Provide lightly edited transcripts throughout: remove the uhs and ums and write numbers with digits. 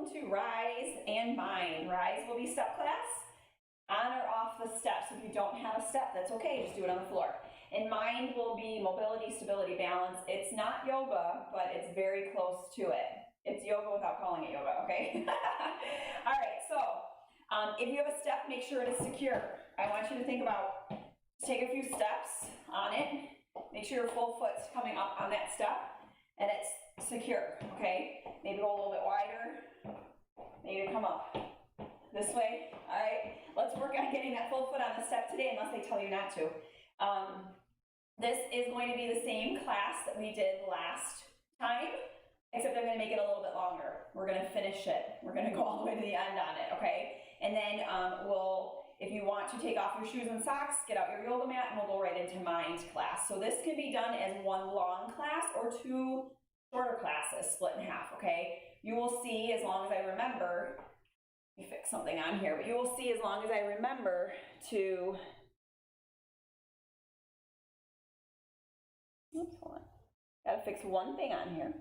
welcome to Rise and Mind. Rise will be step class, on or off the steps. If you don't have a step, that's okay, just do it on the floor. And Mind will be mobility, stability, balance. It's not yoga, but it's very close to it. It's yoga without calling it yoga, okay? All right, so if you have a step, make sure it is secure. I want you to think about, take a few steps on it, make sure your full foot's coming up on that step, and it's secure, okay? Maybe go a little bit wider, maybe come up this way. All right, let's work on getting that full foot on the step today, unless they tell you not to. This is going to be the same class that we did last time, except I'm going to make it a little bit longer. We're going to finish it. We're going to go all the way to the end on it, okay? And then if you want to take off your shoes and socks, get out your yoga mat, and we'll go right into Mind class. So this can be done as one long class or two shorter classes, split in half, okay? You will see, as long as I remember, let me fix something on here, but you will see as long as I remember to, oops, hold on. Gotta fix one thing on here.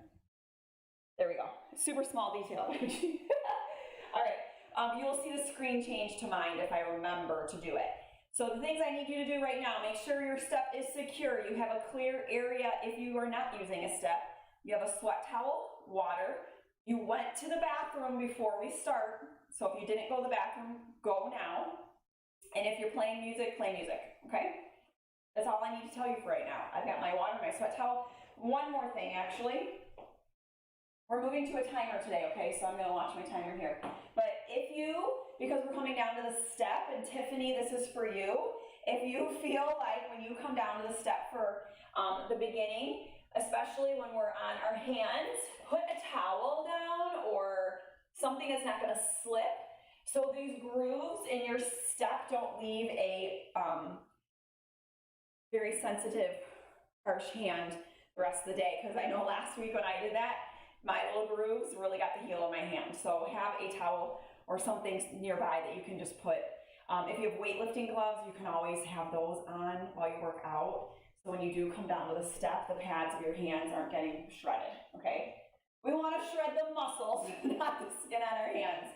There we go. Super small detail. All right, you will see the screen change to Mind if I remember to do it. So the things I need you to do right now, make sure your step is secure. You have a clear area if you are not using a step. You have a sweat towel, water. You went to the bathroom before we start. So if you didn't go to the bathroom, go now. And if you're playing music, play music, okay? That's all I need to tell you for right now. I've got my water, my sweat towel. One more thing, actually. We're moving to a timer today, okay? So I'm gonna watch my timer here. But if you, because we're coming down to the step, and Tiffany, this is for you, if you feel like when you come down to the step for the beginning, especially when we're on our hands, put a towel down or something that's not gonna slip, so these grooves in your step don't leave a very sensitive, harsh hand the rest of the day. Because I know last week when I did that, my little grooves really got the heel of my hand. So have a towel or something nearby that you can just put. If you have weightlifting gloves, you can always have those on while you work out. So when you do come down to the step, the pads of your hands aren't getting shredded, okay? We want to shred the muscles, not the skin on our hands.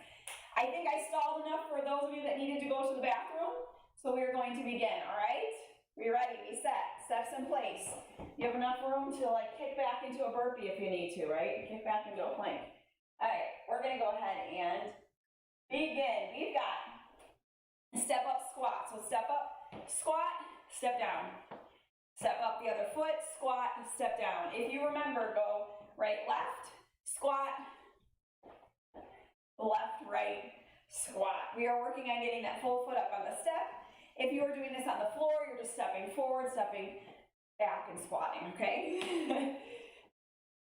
I think I stalled enough for those of you that needed to go to the bathroom, so we are going to begin, all right? Be ready, be set, steps in place. You have enough room to like kick back into a burpee if you need to, right? Kick back into a plank. All right, we're gonna go ahead and begin. We've got step up squat. So step up, squat, step down. Step up the other foot, squat, step down. If you remember, go right, left, squat, left, right, squat. We are working on getting that full foot up on the step. If you are doing this on the floor, you're just stepping forward, stepping back, and squatting, okay?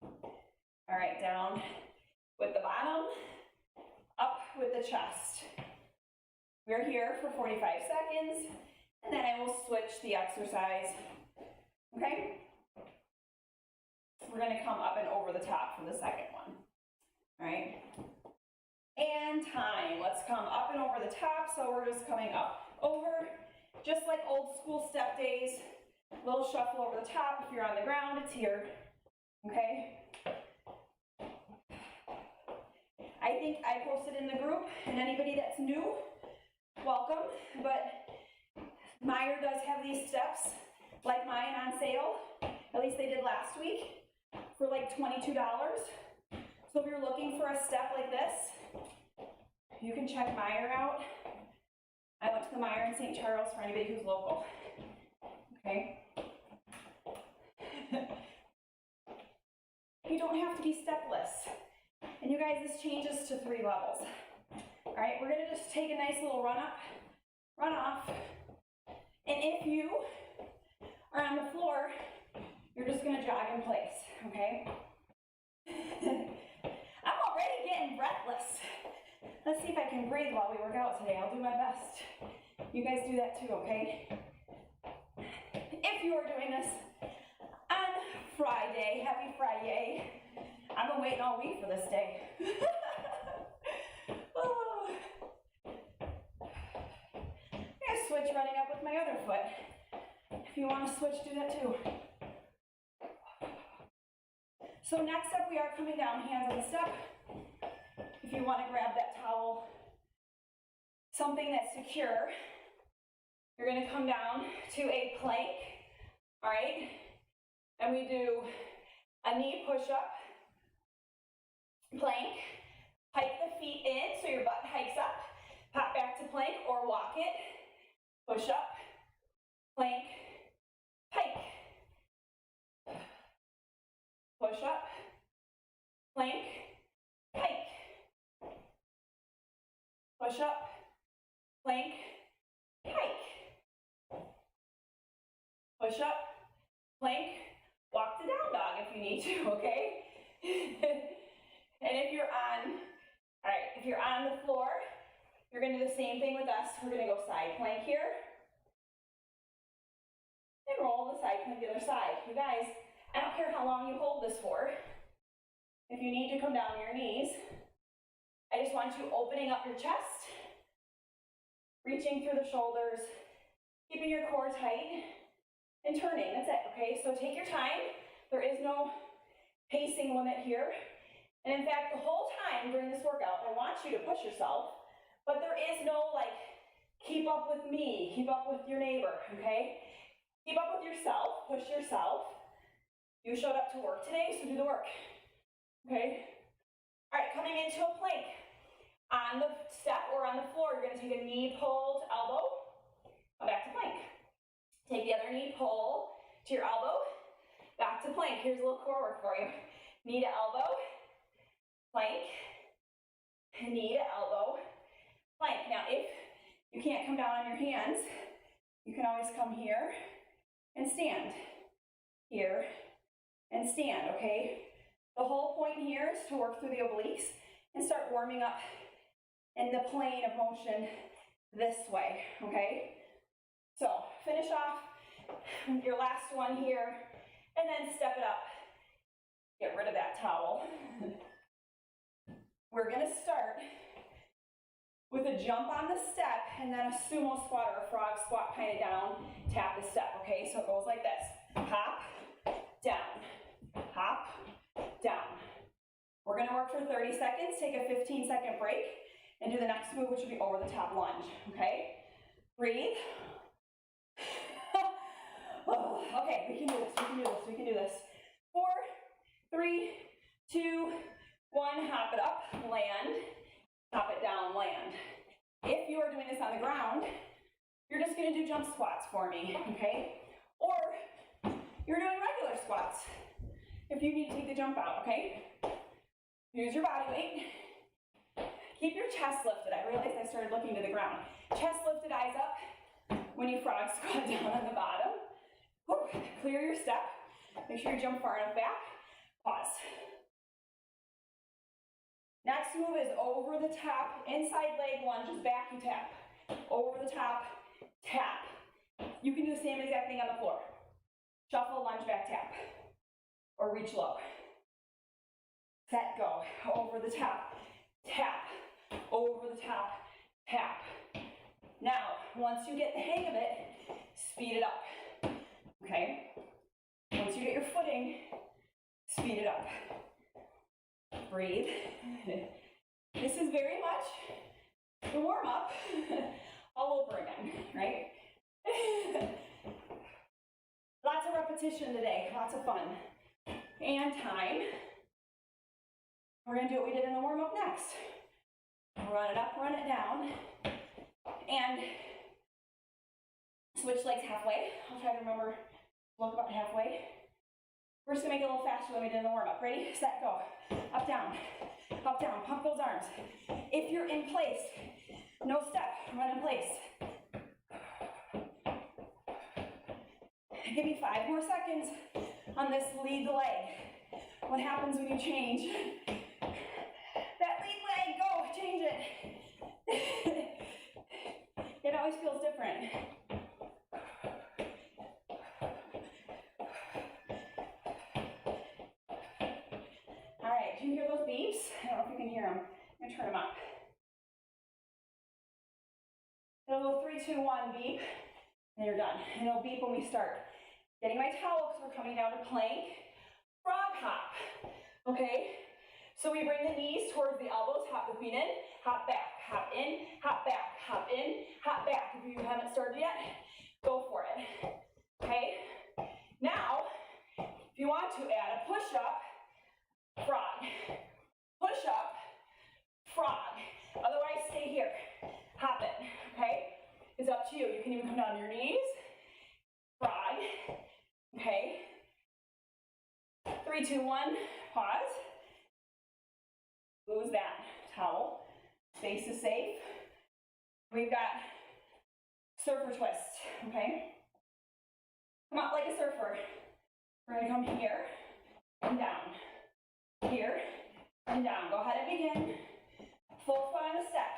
All right, down with the bottom, up with the chest. We're here for 45 seconds, and then I will switch the exercise. Okay? We're going to come up and over the top for the second one. All right? And time. Let's come up and over the top. So we're just coming up, over, just like old school step days. Little shuffle over the top. If you're on the ground, it's here. Okay? I think I posted in the group, and anybody that's new, welcome. But Meyer does have these steps like mine on sale, at least they did last week, for like $22. So if you're looking for a step like this, you can check Meyer out. I went to the Meyer in St. Charles for anybody who's local. Okay? You don't have to be stepless. And you guys, this changes to 3 levels. All right, we're gonna just take a nice little run up, run off, and if you are on the floor, you're just gonna jog in place, okay? I'm already getting breathless. Let's see if I can breathe while we work out today. I'll do my best. You guys do that too, okay? If you are doing this on Friday, happy Friday. I've been waiting all week for this day. Oh. I'm gonna switch running up with my other foot. If you want to switch, do that too. So next up, we are coming down, hands on the step. if you want to grab that towel, something that's secure, you're going to come down to a plank, all right? And we do a knee push-up, plank, hike the feet in so your butt hikes up, pop back to plank or walk it, push up, plank, hike, push up, plank, hike, push up, plank, hike, push up, plank, walk the down dog if you need to, okay? And if you're on, all right, if you're on the floor, you're gonna do the same thing with us. We're gonna go side plank here, and roll the side plank the other side. You guys, I don't care how long you hold this for. If you need to come down on your knees, I just want you opening up your chest, reaching through the shoulders, keeping your core tight, and turning. That's it, okay? So take your time. There is no pacing limit here. And in fact, the whole time during this workout, I want you to push yourself, but there is no like, keep up with me, keep up with your neighbor, okay? Keep up with yourself, push yourself. You showed up to work today, so do the work, okay? All right, coming into a plank. On the step or on the floor, you're gonna take a knee pull to elbow, come back to plank. Take the other knee pull to your elbow, back to plank. Here's a little core work for you. Knee to elbow, plank, knee to elbow, plank. Now, if you can't come down on your hands, you can always come here and stand. Here and stand, okay? The whole point here is to work through the obliques and start warming up in the plane of motion this way, okay? So finish off your last one here and then step it up. Get rid of that towel. We're gonna start with a jump on the step and then a sumo squat or a frog squat kind of down, tap the step, okay? So it goes like this, hop, down, hop, down. We're gonna work for 30 seconds, take a 15-second break, and do the next move, which will be over the top lunge, okay? Breathe. Oh, okay, we can do this, we can do this, we can do this. 4, 3, 2, 1, hop it up, land, hop it down, land. If you are doing this on the ground, you're just gonna do jump squats for me, okay? Or you're doing regular squats if you need to take the jump out, okay? Use your body weight. Keep your chest lifted. I realized I started looking to the ground. Chest lifted, eyes up. When you frog squat down on the bottom, whew, clear your step. Make sure you jump far enough back. Pause. Next move is over the top, inside leg lunges, back you tap. Over the top, tap. You can do the same exact thing on the floor. Shuffle, lunge, back, tap. Or reach low. Set, go. Over the top, tap. Over the top, tap. Now, once you get the hang of it, speed it up. Okay? Once you get your footing, speed it up. Breathe. This is very much the warm-up all over again, right? Lots of repetition today, lots of fun. And time. We're gonna do what we did in the warm-up next. Run it up, run it down, and switch legs halfway. I'll try to remember to look about halfway. We're just gonna make it a little faster than we did in the warm-up. Ready, set, go. Up, down, pump those arms. If you're in place, no step, run in place. Give me 5 more seconds on this lead the leg. What happens when you change? That lead leg, go, change it. It always feels different. All right, do you hear those beeps? I don't know if you can hear them. I'm gonna turn them up. It'll go 3, 2, 1, beep, and you're done. And it'll beep when we start. Getting my towel because we're coming down to plank, frog hop, okay? So we bring the knees towards the elbows, hop the feet in, hop back, hop in, hop back, hop in, hop back. If you haven't started yet, go for it. Okay? Now, if you want to add a push-up, frog. Push-up, frog. Otherwise, stay here. Hop it. Okay? It's up to you. You can even come down to your knees. Frog. Okay? 3, 2, 1. Pause. Lose that towel. Space is safe. We've got surfer twist. Okay? Come up like a surfer. We're going to come here and down. Here and down. Go ahead and begin. Full foot on the step.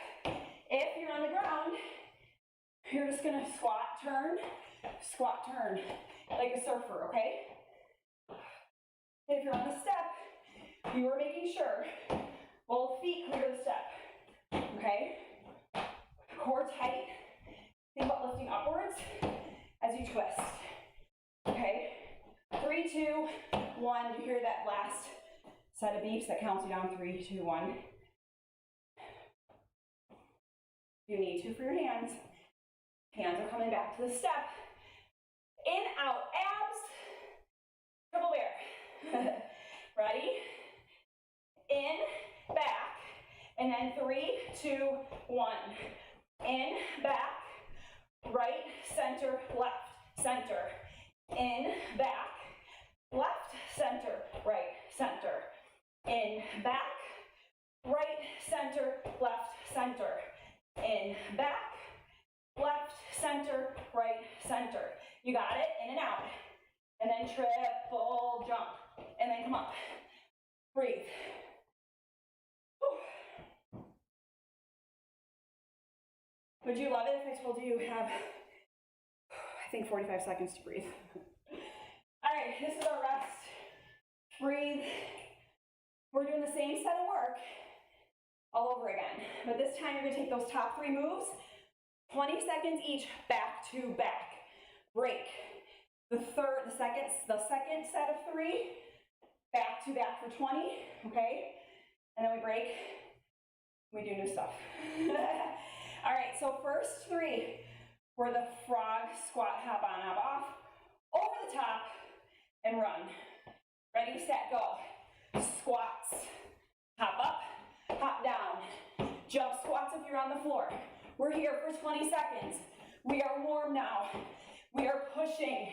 If you're on the ground, you're just gonna squat, turn, like a surfer, okay? If you're on the step, you are making sure both feet clear the step, okay? Core tight. Think about lifting upwards as you twist, okay? 3, 2, 1. You hear that last set of beeps that counts you down. 3, 2, 1. You need to for your hands. Hands are coming back to the step. In, out, abs. Triple bear. Ready? In, back, and then 3, 2, 1. In, back, right, center, left, center. In, back, left, center, right, center. In, back, right, center, left, center. In, back, left, center, right, center. You got it? In and out. And then triple jump. And then come up. Breathe. Whew. Would you love it if I told you you have, I think, 45 seconds to breathe? All right, this is our rest. Breathe. We're doing the same set of work all over again. But this time you're gonna take those top 3 moves, 20 seconds each, back to back. Break. The second set of 3, back to back for 20, okay? And then we break, we do new stuff. All right, so first 3 were the frog, squat, hop on, hop off, over the top, and run. Ready, set, go. Squats, hop up, hop down. Jump squats if you're on the floor. We're here for 20 seconds. We are warm now. We are pushing.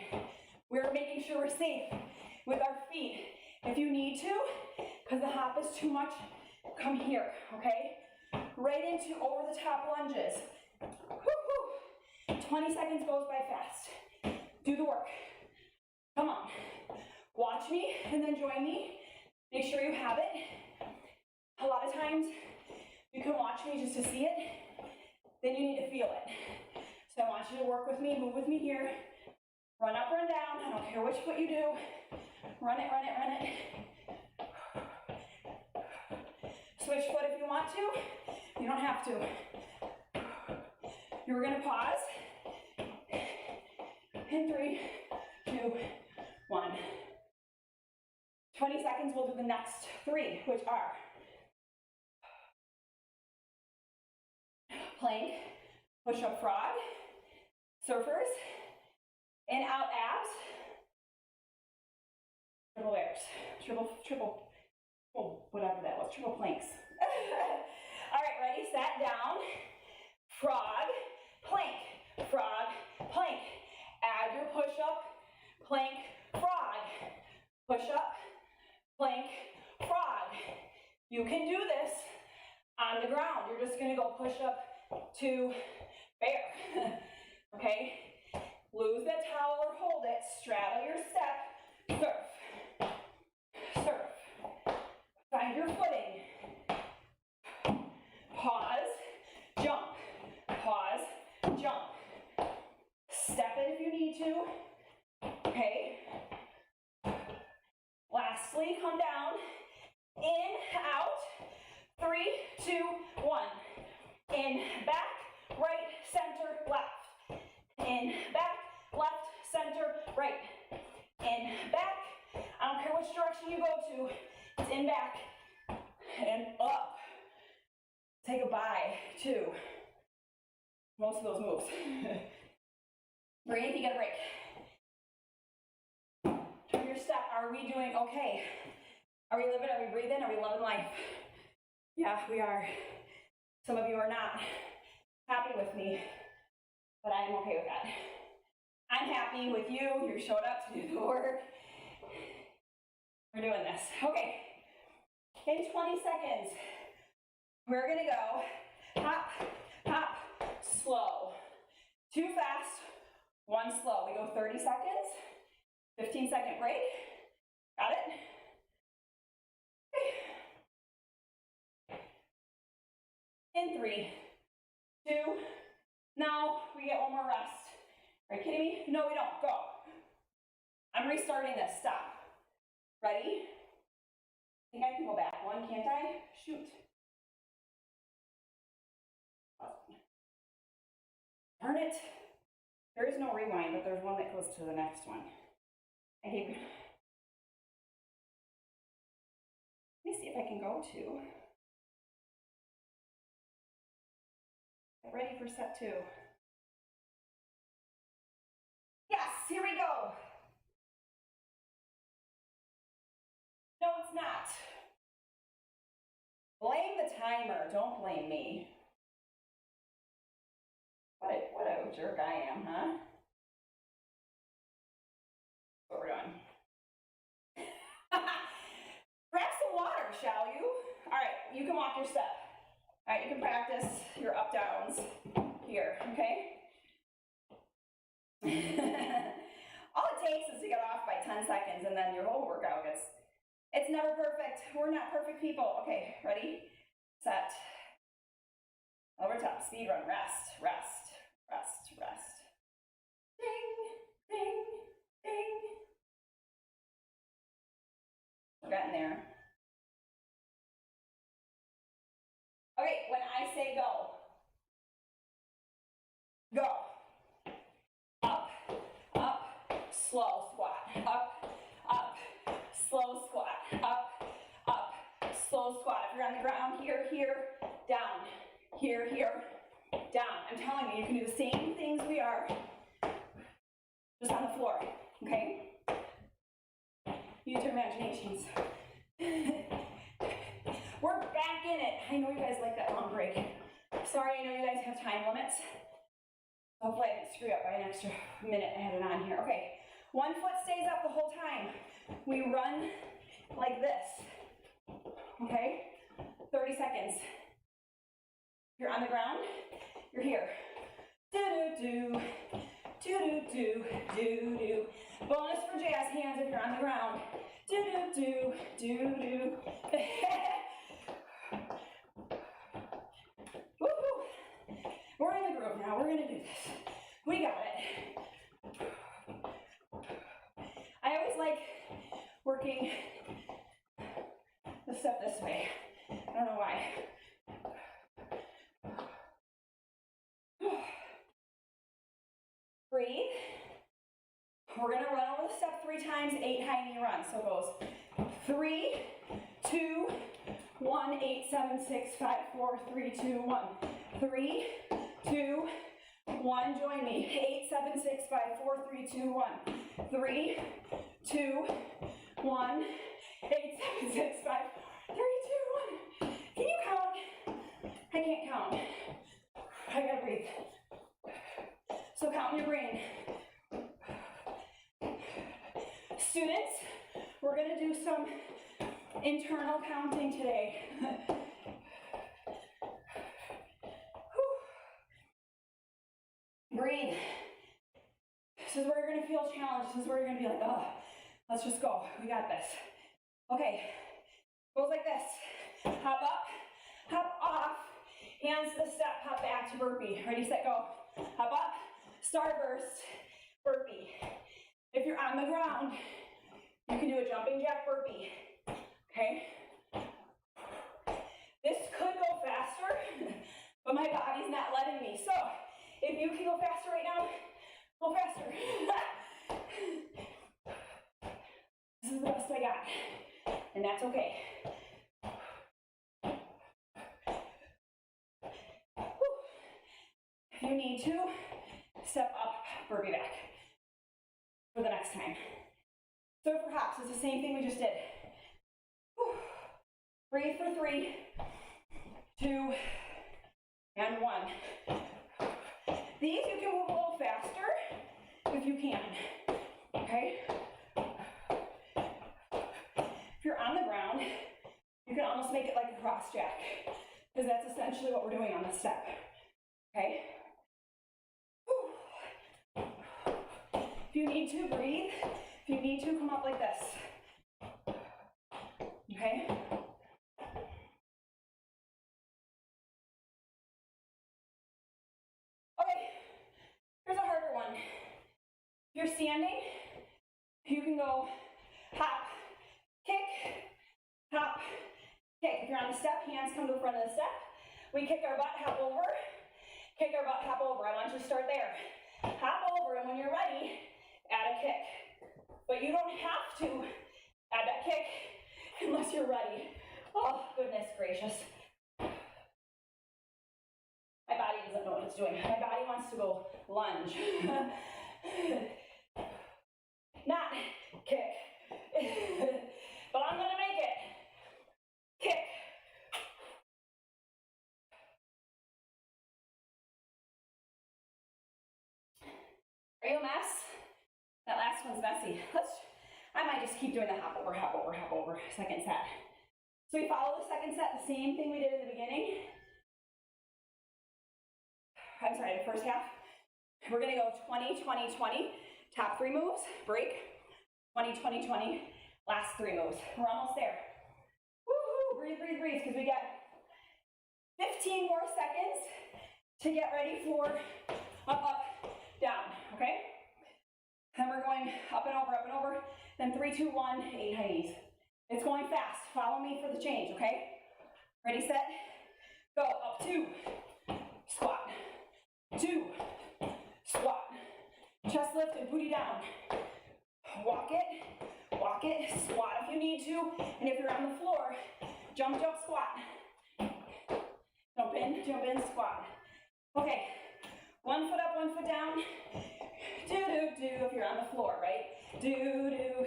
We're making sure we're safe with our feet. If you need to, because the hop is too much, come here, okay? Right into over the top lunges. Woo-hoo. 20 seconds goes by fast. Do the work. Come on. Watch me and then join me. Make sure you have it. A lot of times, you can watch me just to see it, then you need to feel it. So I want you to work with me, move with me here. Run up, run down, I don't care which foot you do. Run it, run it, run it. Switch foot if you want to, you don't have to. You're gonna pause. In 3, 2, 1. 20 seconds, we'll do the next 3, which are plank, push-up frog, surfers, in, out, abs, triple bears, whatever that was, triple planks. All right, ready, set, down, frog, plank. Add your push-up, plank, frog, push-up, plank, frog. You can do this on the ground. You're just gonna go push-up to bear, okay? Lose that towel or hold it, straddle your step, surf. Find your footing. Pause, jump. Step it if you need to, okay? Lastly, come down, in, out, 3, 2, 1. In, back, right, center, left. In, back, left, center, right. In, back, I don't care which direction you go to, it's in, back, and up. Take a bye, too. Most of those moves. Breathe, you get a break. Turn your step. Are we doing okay? Are we living? Are we breathing? Are we loving life? Yeah, we are. Some of you are not happy with me, but I am okay with that. I'm happy with you. You showed up to do the work. We're doing this. Okay. In 20 seconds, we're gonna go hop, hop, slow. 2 fast, 1 slow. We go 30 seconds, 15-second break. Got it? Okay. In 3, 2, now we get 1 more rest. Are you kidding me? No, we don't. Go. I'm restarting this. Stop. Ready? I think I can go back 1, can't I? Shoot. Darn it. There is no rewind, but there's one that goes to the next one. Let me see if I can go to. Get ready for set 2. Yes, here we go. No, it's not. Blame the timer, don't blame me. What a jerk I am, huh? What we're doing. Grab some water, shall you? All right, you can walk your step. All right, you can practice your up downs here, okay? All it takes is to get off by 10 seconds and then your whole workout gets, it's never perfect. We're not perfect people. Okay, ready, set. Over top, speed run, rest, rest, rest, rest. Ding, ding, ding. We're getting there. Okay, when I say go, go. Up, up, slow squat. Up, up, slow squat. Up, up, slow squat. If you're on the ground, here, here, down. Here, here, down. I'm telling you, you can do the same things we are, just on the floor, okay? Use your imaginations. We're back in it. I know you guys like that long break. Sorry, I know you guys have time limits. Hopefully I didn't screw up by an extra minute I had it on here. Okay, 1 foot stays up the whole time. We run like this, okay? 30 seconds. You're on the ground, you're here. Do-do-do, do-do-do, do-do. Bonus for jazz hands if you're on the ground. Do-do-do, do-do. Woo-hoo. We're in the groove now, we're gonna do this. We got it. I always like working the stuff this way. I don't know why. Breathe. We're gonna run over the step 3 times, 8 high knee runs. So it goes 3, 2, 1, 8, 7, 6, 5, 4, 3, 2, 1. 3, 2, 1, join me. 8, 7, 6, 5, 4, 3, 2, 1. 3, 2, 1, 8, 7, 6, 5, 3, 2, 1. Can you count? I can't count. I gotta breathe. So count in your brain. Students, we're gonna do some internal counting today. Breathe. This is where you're gonna feel challenged. This is where you're gonna be like, oh, let's just go. We got this. Okay, goes like this. Hop up, hop off, hands to the step, hop back to burpee. Ready, set, go. Hop up, starburst, burpee. If you're on the ground, you can do a jumping jack burpee, okay? This could go faster, but my body's not letting me. So, if you can go faster right now, go faster. This is the best I got, and that's okay. step up, burpee back for the next time. So for hops, it's the same thing we just did. Whew. Breathe for 3, 2, and 1. These you can move a little faster if you can, okay? If you're on the ground, you can almost make it like a cross jack, because that's essentially what we're doing on this step, okay? Whew. If you need to, breathe. If you need to, come up like this, okay? Okay, here's a harder one. If you're standing, you can go hop, kick, hop, kick. If you're on the step, hands come to the front of the step. We kick our butt, hop over, kick our butt, hop over. I want you to start there. Hop over, and when you're ready, add a kick. But you don't have to add that kick unless you're ready. Oh, goodness gracious. My body doesn't know what it's doing. My body wants to go lunge. Not kick. But I'm gonna make it. Kick. Are you a mess? That last one's messy. I might just keep doing the hop over, hop over, hop over, second set. So we follow the second set, the same thing we did in the beginning. I'm sorry, the first half. We're gonna go 20, 20, 20. Top 3 moves, break. 20, 20, 20. Last 3 moves. We're almost there. Woohoo! Breathe, breathe, breathe, because we got 15 more seconds to get ready for up, up, down, okay? Then we're going up and over, then 3, 2, 1, 8 high knees. It's going fast. Follow me for the change, okay? Ready, set, go. Up 2, squat, 2, squat. Chest lift and booty down. Walk it, squat if you need to, and if you're on the floor, jump, jump, squat. Jump in, squat. Okay, 1 foot up, 1 foot down. Do, do, do, if you're on the floor, right? Do, do,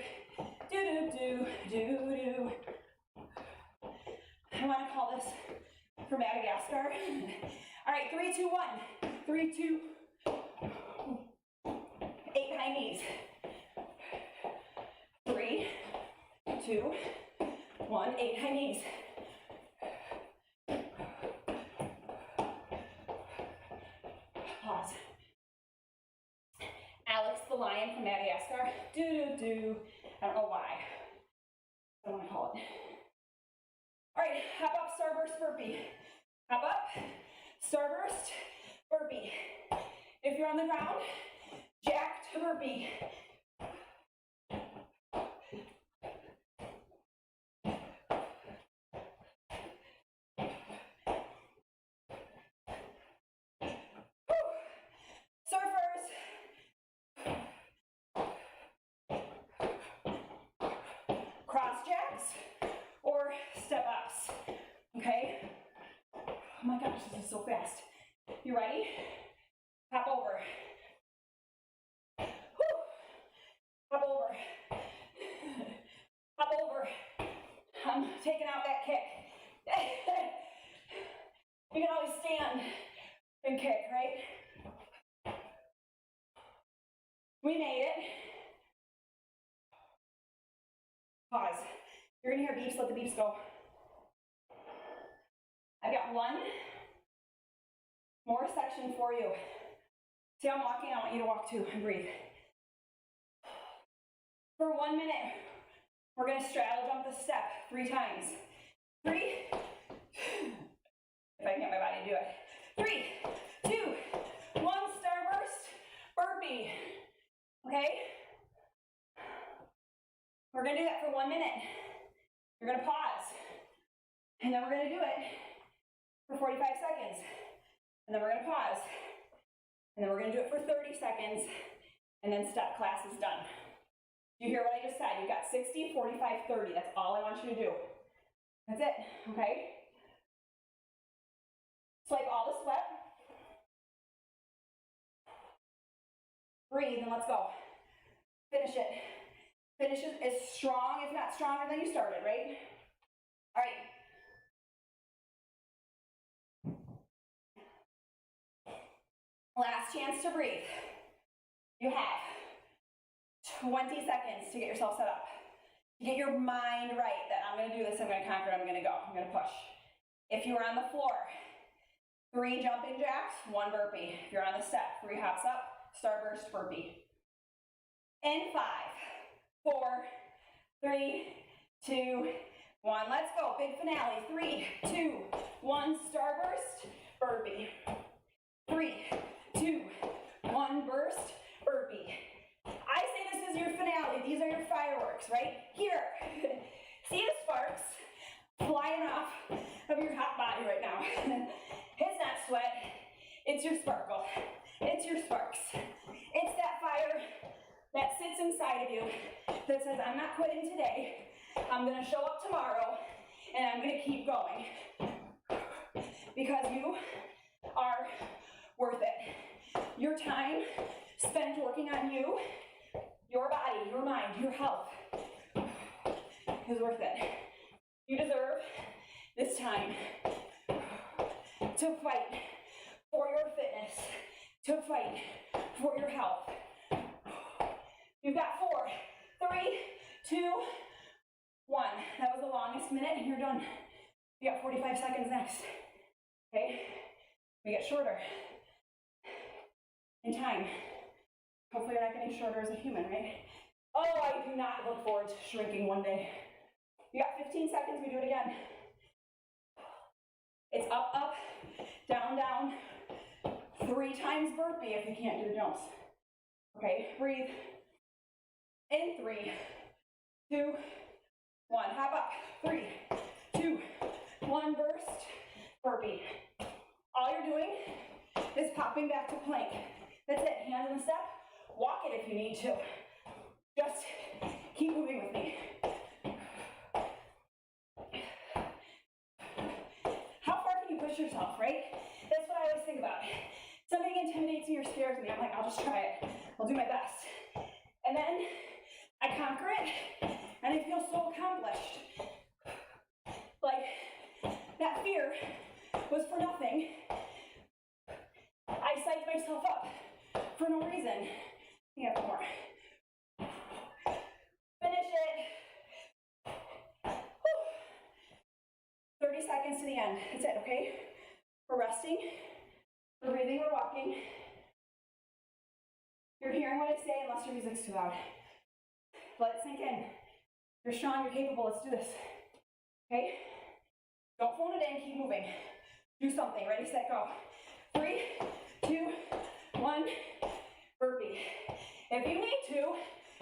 do, do, do, do, do. I want to call this for Madagascar. All right, 3, 2, 1. 3, 2, 8 high knees. 3, 2, 1, 8 high knees. Pause. Alex the lion from Madagascar. Do, do, do. I don't know why. I don't want to call it. All right, hop up, starburst, burpee. Hop up, starburst, burpee. If you're on the ground, jack to burpee. Oh my gosh, this is so fast. You ready? Hop over. Whew. Hop over. Hop over. I'm taking out that kick. You can always stand and kick, right? We made it. Pause. You're gonna hear beeps, let the beeps go. I've got 1 more section for you. See how I'm walking? I want you to walk too and breathe. For 1 minute, we're gonna straddle jump the step 3 times. 3, if I can get my body to do it. 3, 2, 1, starburst, burpee. Okay? We're gonna do that for 1 minute. You're gonna pause. And then we're gonna do it for 45 seconds. And then we're gonna pause. And then we're gonna do it for 30 seconds. And then step class is done. You hear what I just said? You've got 60, 45, 30. That's all I want you to do. That's it, okay? Swipe all the sweat. Breathe and let's go. Finish it. Finish it as strong, if not stronger than you started, right? All right. Last chance to breathe. You have 20 seconds to get yourself set up. To get your mind right that I'm gonna do this, I'm gonna conquer it, I'm gonna go, I'm gonna push. If you are on the floor, 3 jumping jacks, 1 burpee. If you're on the step, 3 hops up, starburst burpee. In 5, 4, 3, 2, 1. Let's go. Big finale. 3, 2, 1. Starburst burpee. 3, 2, 1. Burst burpee. I say this is your finale. These are your fireworks, right? Here. See the sparks flying off of your hot body right now. It's not sweat. It's your sparkle. It's your sparks. It's that fire that sits inside of you that says, I'm not quitting today. I'm going to show up tomorrow and I'm going to keep going. Because you are worth it. Your time spent working on you, your body, your mind, your health is worth it. You deserve this time to fight for your fitness, to fight for your health. You've got 4, 3, 2, 1. That was the longest minute and you're done. You got 45 seconds next. Okay? We get shorter in time. Hopefully you're not getting shorter as a human, right? Oh, I do not look forward to shrinking one day. You got 15 seconds, we do it again. It's up, up, down, down. 3 times burpee if you can't do the jumps. Okay, breathe. In 3, 2, 1. Hop up. 3, 2, 1. Burst. Burpee. All you're doing is popping back to plank. That's it. Hands on the step. Walk it if you need to. Just keep moving with me. How far can you push yourself, right? That's what I always think about. Something intimidates me or scares me. I'm like, I'll just try it. I'll do my best. And then I conquer it, and I feel so accomplished. Like, that fear was for nothing. I psyched myself up for no reason. Yeah, more. Finish it. Whew. 30 seconds to the end. That's it, okay? We're resting, we're breathing, we're walking. You're hearing what I say unless your music's too loud. Let it sink in. You're strong, you're capable, let's do this. Okay? Don't phone it in, keep moving. Do something, ready, set, go. 3, 2, 1, burpee. If you need to,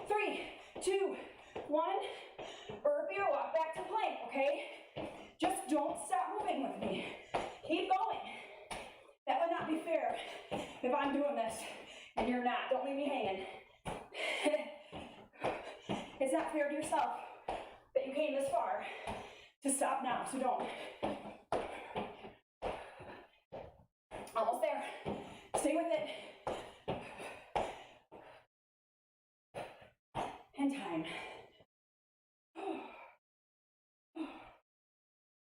3, 2, 1, burpee or walk back to plank, okay? Just don't stop moving with me. Keep going. That would not be fair if I'm doing this and you're not. Don't leave me hanging. It's not fair to yourself that you came this far to stop now, so don't. Almost there. Stay with it. And time.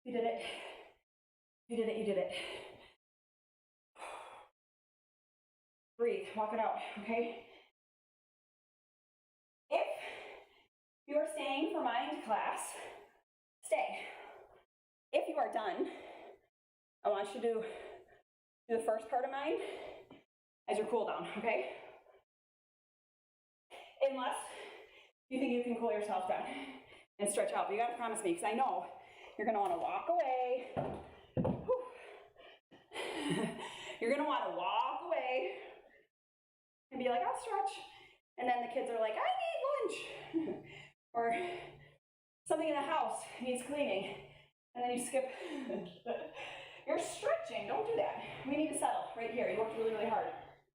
You did it. You did it, you did it. Breathe, walk it out, okay? If you are staying for mind class, stay. If you are done, I want you to do the first part of mind as your cool down, okay? Unless you think you can cool yourself down and stretch out, but you gotta promise me, because I know you're gonna wanna walk away. You're gonna wanna walk away and be like, I'll stretch. And then the kids are like, I need lunch. Or something in the house needs cleaning. And then you skip. You're stretching, don't do that. We need to settle right here. You worked really, really hard.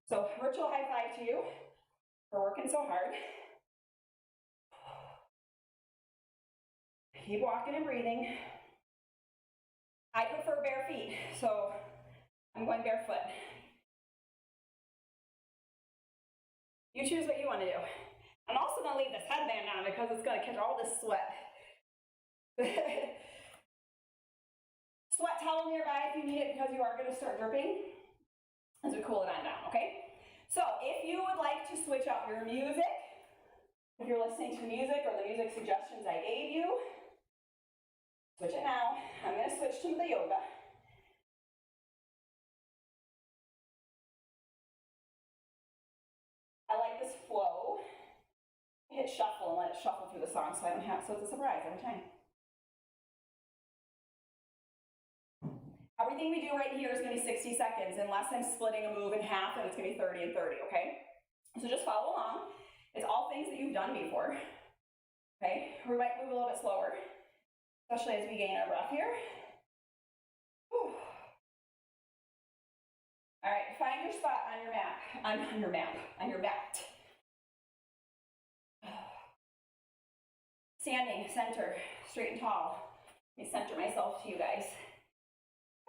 So virtual high five to you for working so hard. Keep walking and breathing. I prefer bare feet, so I'm going barefoot. You choose what you want to do. I'm also going to leave this headband on because it's going to catch all this sweat. Sweat towel nearby if you need it because you are going to start dripping as we cool it on down, okay? So if you would like to switch up your music, if you're listening to music or the music suggestions I gave you, switch it now. I'm going to switch to the yoga. I like this flow. Hit shuffle and let it shuffle through the song so it's a surprise every time. Everything we do right here is going to be 60 seconds unless I'm splitting a move in half and it's going to be 30 and 30, okay? So just follow along. It's all things that you've done before, okay? We might move a little bit slower, especially as we gain our breath here. Whew. All right, find your spot on your map, on your mat. Standing, center, straight and tall. Let me center myself to you guys.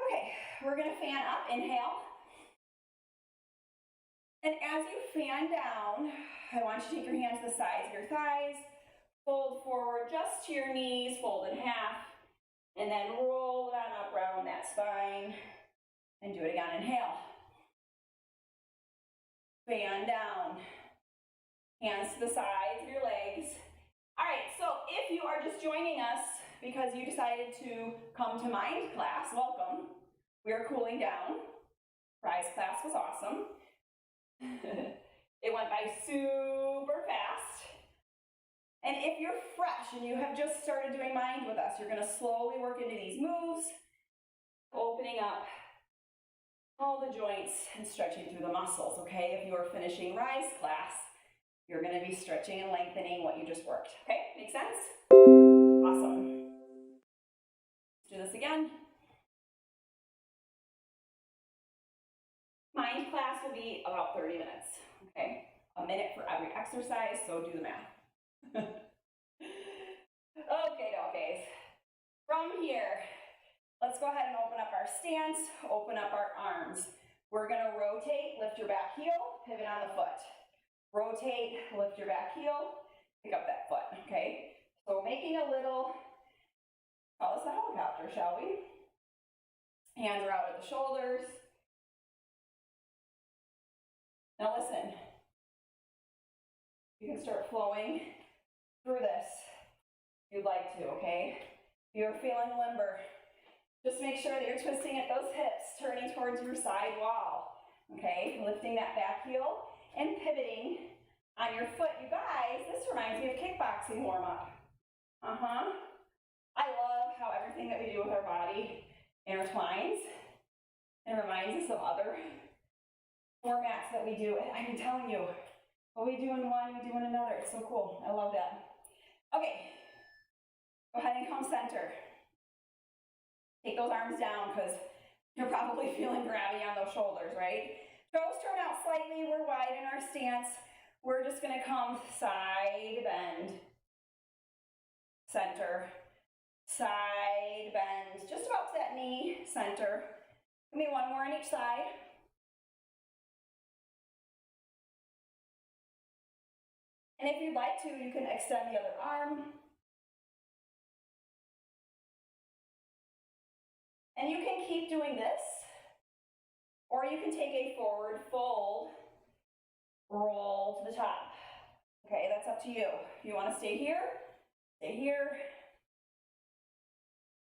Okay, we're gonna fan up, inhale. And as you fan down, I want you to take your hands to the sides of your thighs, fold forward just to your knees, fold in half, and then roll it on up around that spine, and do it again, inhale. Fan down, hands to the sides of your legs. All right, so if you are just joining us because you decided to come to Mind class, welcome. We are cooling down. Rise class was awesome. It went by super fast. And if you're fresh and you have just started doing Mind with us, you're going to slowly work into these moves, opening up all the joints and stretching through the muscles, okay? If you are finishing Rise class, you're going to be stretching and lengthening what you just worked, okay? Make sense? Awesome. Let's do this again. Mind class will be about 30 minutes, okay? A minute for every exercise, so do the math. Okay. From here, let's go ahead and open up our stance, open up our arms. We're gonna rotate, lift your back heel, pivot on the foot. Rotate, lift your back heel, pick up that foot, okay? So making a little, call this a helicopter, shall we? Hands are out at the shoulders. Now listen, you can start flowing through this if you'd like to, okay? If you're feeling limber, just make sure that you're twisting at those hips, turning towards your side wall, okay? Lifting that back heel and pivoting on your foot. You guys, this reminds me of kickboxing warm-up. I love how everything that we do with our body intertwines and reminds us of other formats that we do. I'm telling you, what we do in one, we do in another. It's so cool. I love that. Okay, go ahead and come center. Take those arms down because you're probably feeling grabby on those shoulders, right? Toes turn out slightly. We're wide in our stance. We're just going to come side bend, center, side bend, just about to that knee, center. Give me one more on each side. And if you'd like to, you can extend the other arm. And you can keep doing this, or you can take a forward fold, roll to the top. Okay, that's up to you. If you want to stay here, stay here.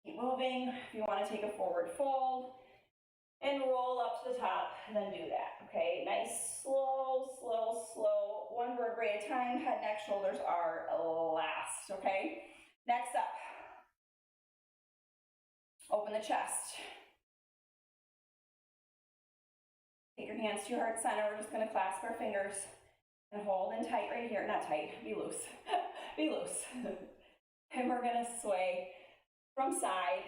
Keep moving. If you want to take a forward fold and roll up to the top, then do that. Okay, nice, slow. One vertebrae at a time. Head, neck, shoulders are last. Okay, next up. Open the chest. Take your hands to your heart center. We're just going to clasp our fingers and hold in tight right here. Not tight, be loose. Be loose. And we're going to sway from side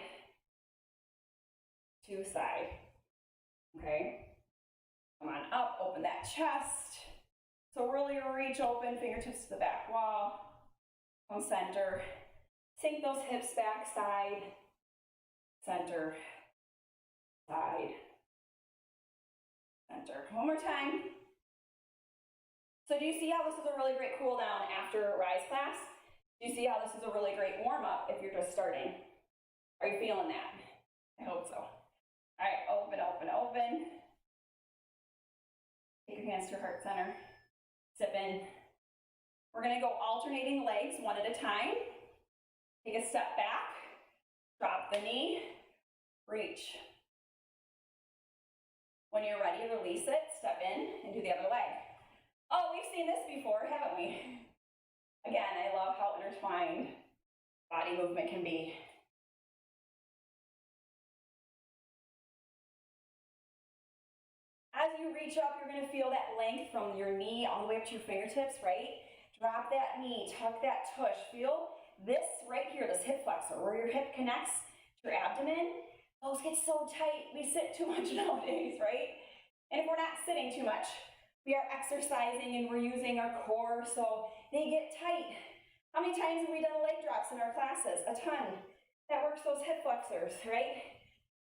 to side. Okay? Come on up, open that chest. So really reach open, fingertips to the back wall. Come center. Sink those hips back, side, center, side, center. One more time. So So do you see how this is a really great cool down after Rise class? Do you see how this is a really great warm up if you're just starting? Are you feeling that? I hope so. All right, open, open, open. Take your hands to your heart center. Step in. We're gonna go alternating legs one at a time. Take a step back, drop the knee, reach. When you're ready, release it, step in, and do the other leg. Oh, we've seen this before, haven't we? Again, I love how intertwined body movement can be. As you reach up, you're gonna feel that length from your knee all the way up to your fingertips, right? Drop that knee, tuck that tush. Feel this right here, this hip flexor, where your hip connects to your abdomen. Those get so tight. We sit too much nowadays, right? And if we're not sitting too much, we are exercising and we're using our core, so they get tight. How many times have we done leg drops in our classes? A ton. That works those hip flexors, right?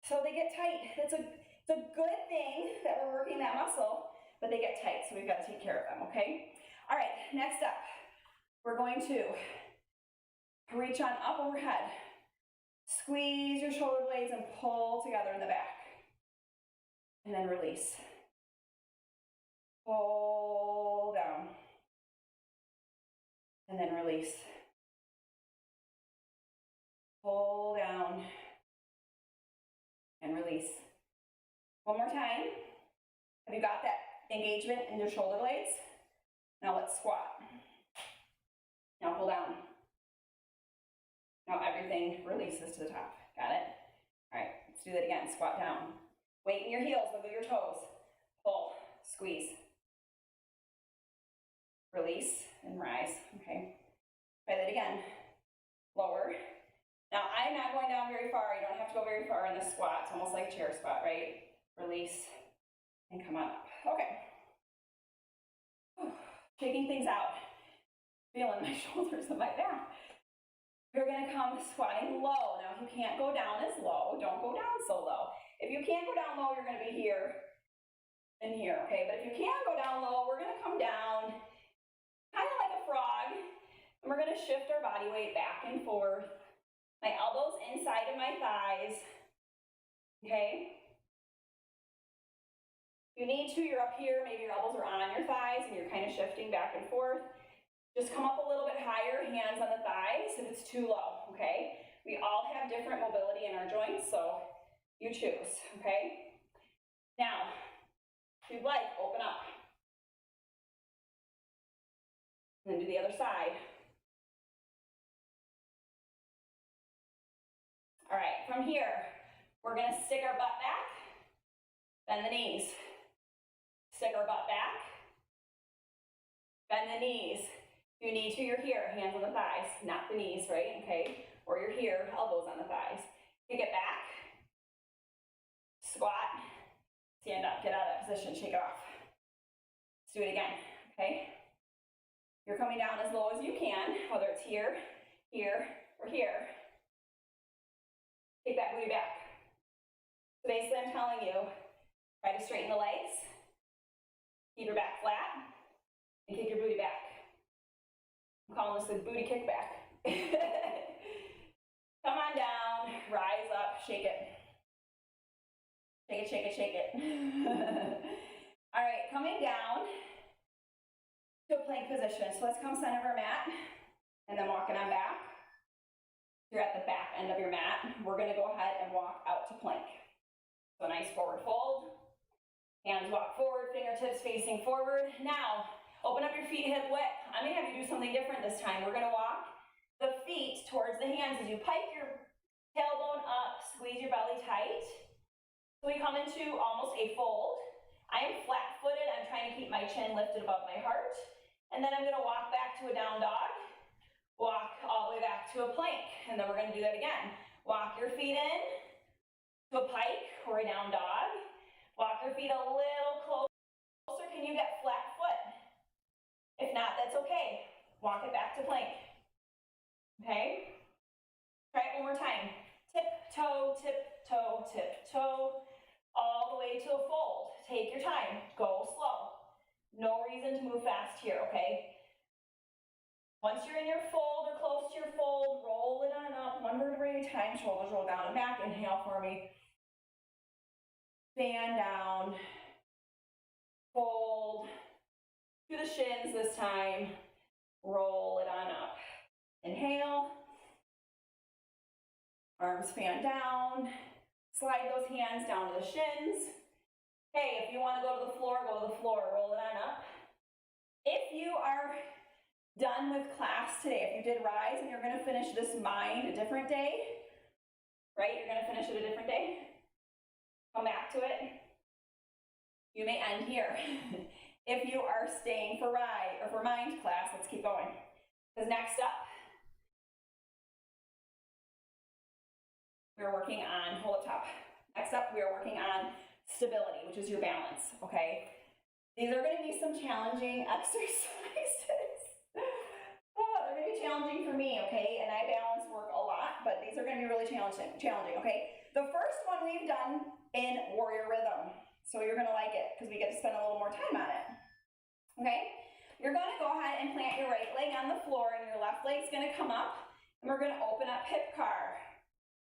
So they get tight. It's a good thing that we're working that muscle, but they get tight, so we've got to take care of them, okay? All right, next up, we're going to reach on up overhead. Squeeze your shoulder blades and pull together in the back. And then release. Pull down. And then release. Pull down. And release. One more time. Have you got that engagement in your shoulder blades? Now let's squat. Now pull down. Now everything releases to the top. Got it? All right, let's do that again. Squat down. Weight in your heels, wiggle your toes. Pull, squeeze. Release and rise, okay? Try that again. Lower. Now I'm not going down very far. You don't have to go very far in the squat. It's almost like a chair squat, right? Release and come on up. Okay. Shaking things out. Feeling my shoulders and my back. You're gonna come squatting low. Now if you can't go down as low, don't go down so low. If you can't go down low, you're gonna be here and here, okay? But if you can go down low, we're gonna come down kind of like a frog, and we're gonna shift our body weight back and forth. My elbows inside of my thighs, okay? If you need to, you're up here, maybe your elbows are on your thighs and you're kind of shifting back and forth. Just come up a little bit higher, hands on the thighs if it's too low, okay? We all have different mobility in our joints, so you choose, okay? Now, if you'd like, open up. And then do the other side. All right, from here, we're gonna stick our butt back, bend the knees. Stick our butt back, bend the knees. If you need to, you're here, hands on the thighs, not the knees, right? Okay, or you're here, elbows on the thighs. Kick it back, squat, stand up, get out of that position, shake it off. Let's do it again, okay? You're coming down as low as you can, whether it's here, here, or here. Kick that booty back. So basically I'm telling you, try to straighten the legs, keep your back flat, and kick your booty back. I'm calling this the booty kickback. Come on down, rise up, shake it. Shake it, shake it, shake it. All right, coming down to a plank position. So let's come center of our mat, and then walking on back. You're at the back end of your mat. We're gonna go ahead and walk out to plank. So a nice forward fold. Hands walk forward, fingertips facing forward. Now, open up your feet hip width. I'm gonna have you do something different this time. We're gonna walk the feet towards the hands as you pike your tailbone up, squeeze your belly tight. So we come into almost a fold. I am flat-footed. I'm trying to keep my chin lifted above my heart. And then I'm gonna walk back to a down dog. Walk all the way back to a plank. And then we're gonna do that again. Walk your feet in to a pike or a down dog. Walk your feet a little closer. Can you get flat foot? If not, that's okay. Walk it back to plank. Okay? Try it one more time. Tiptoe, tiptoe, tiptoe, all the way to a fold. Take your time. Go slow. No reason to move fast here, okay? Once you're in your fold or close to your fold, roll it on up, one vertebrae at a time, shoulders roll down and back. Inhale for me. Fan down. Fold to the shins this time. Roll it on up. Inhale. Arms fan down. Slide those hands down to the shins. Hey, if you want to go to the floor, go to the floor. Roll it on up. If you are done with class today, if you did rise and you're going to finish this mind a different day, right? You're going to finish it a different day. Come back to it. You may end here. If you are staying for rise or for mind class, let's keep going. Because next up, we're working on, hold up top. Next up, we are working on stability, which is your balance, okay? These are going to be some challenging exercises. Oh, they're going to be challenging for me, okay? And I balance work a lot, but these are going to be really challenging, okay? The first one we've done in warrior rhythm. So you're going to like it because we get to spend a little more time on it, okay? You're going to go ahead and plant your right leg on the floor and your left leg's going to come up and we're going to open up hip car.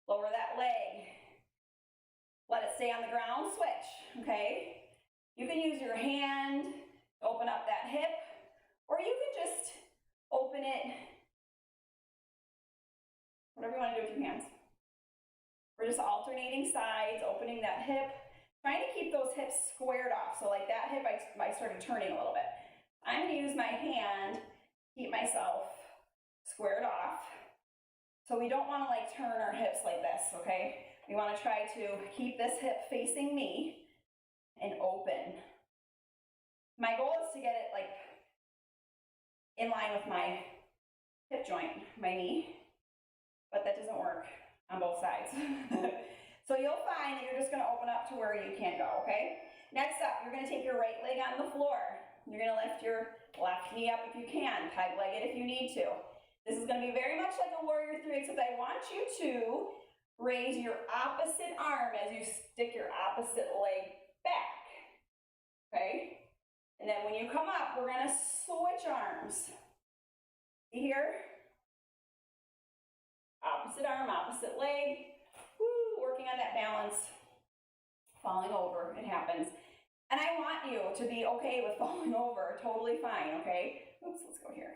Lower that leg. Let it stay on the ground, switch, okay? You can use your hand to open up that hip or you can just open it, whatever you want to do with your hands. We're just alternating sides, opening that hip. Trying to keep those hips squared off. So like that hip, I started turning a little bit. I'm going to use my hand to keep myself squared off. So we don't want to like turn our hips like this, okay? We want to try to keep this hip facing me and open. My goal is to get it like in line with my hip joint, my knee, but that doesn't work on both sides. So you'll find that you're just going to open up to where you can't go, okay? Next up, you're going to take your right leg on the floor. You're going to lift your left knee up if you can, peg leg it if you need to. This is going to be very much like a warrior three, except I want you to raise your opposite arm as you stick your opposite leg back, okay? And then when you come up, we're going to switch arms. See here? Opposite arm, opposite leg. Woo, working on that balance, falling over, it happens. And I want you to be okay with falling over, totally fine, okay? Oops, let's go here.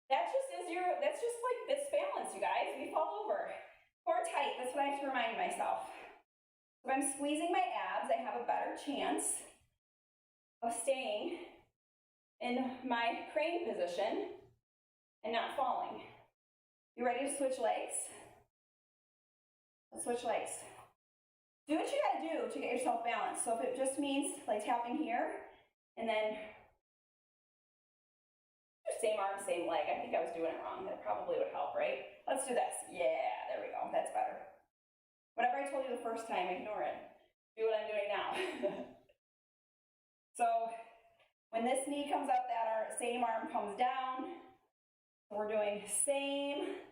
That's just like this balance, you guys. We fall over. Core tight, that's what I have to remind myself. If I'm squeezing my abs, I have a better chance of staying in my crane position and not falling. You ready to switch legs? Let's switch legs. Do what you gotta do to get yourself balanced. So if it just means like tapping here and then same arm, same leg. I think I was doing it wrong. That probably would help, right? Let's do this. Yeah, there we go. That's better. Whatever I told you the first time, ignore it. Do what I'm doing now. So when this knee comes up, that same arm comes down. We're doing same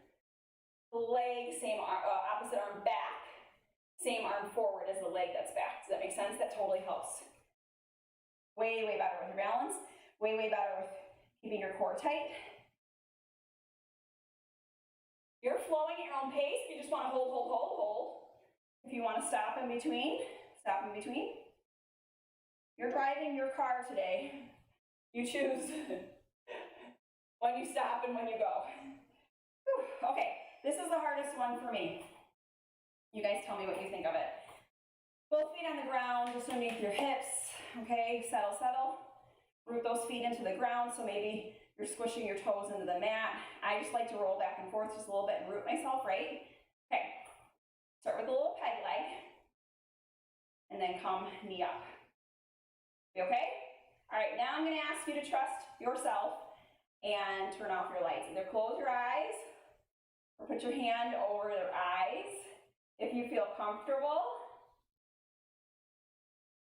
leg, same arm, opposite arm back, same arm forward as the leg that's back. Does that make sense? That totally helps. Way, way better with your balance. Way, way better with keeping your core tight. You're flowing at your own pace. If you just want to hold, hold, hold, hold. If you want to stop in between, stop in between. You're driving your car today. You choose when you stop and when you go. Whew. Okay, this is the hardest one for me. You guys tell me what you think of it. Both feet on the ground, just underneath your hips. Okay, settle, settle. Root those feet into the ground, so maybe you're squishing your toes into the mat. I just like to roll back and forth just a little bit and root myself, right? Okay, start with a little peg leg, and then come knee up. You okay? All right, now I'm gonna ask you to trust yourself and turn off your lights. Either close your eyes or put your hand over your eyes if you feel comfortable.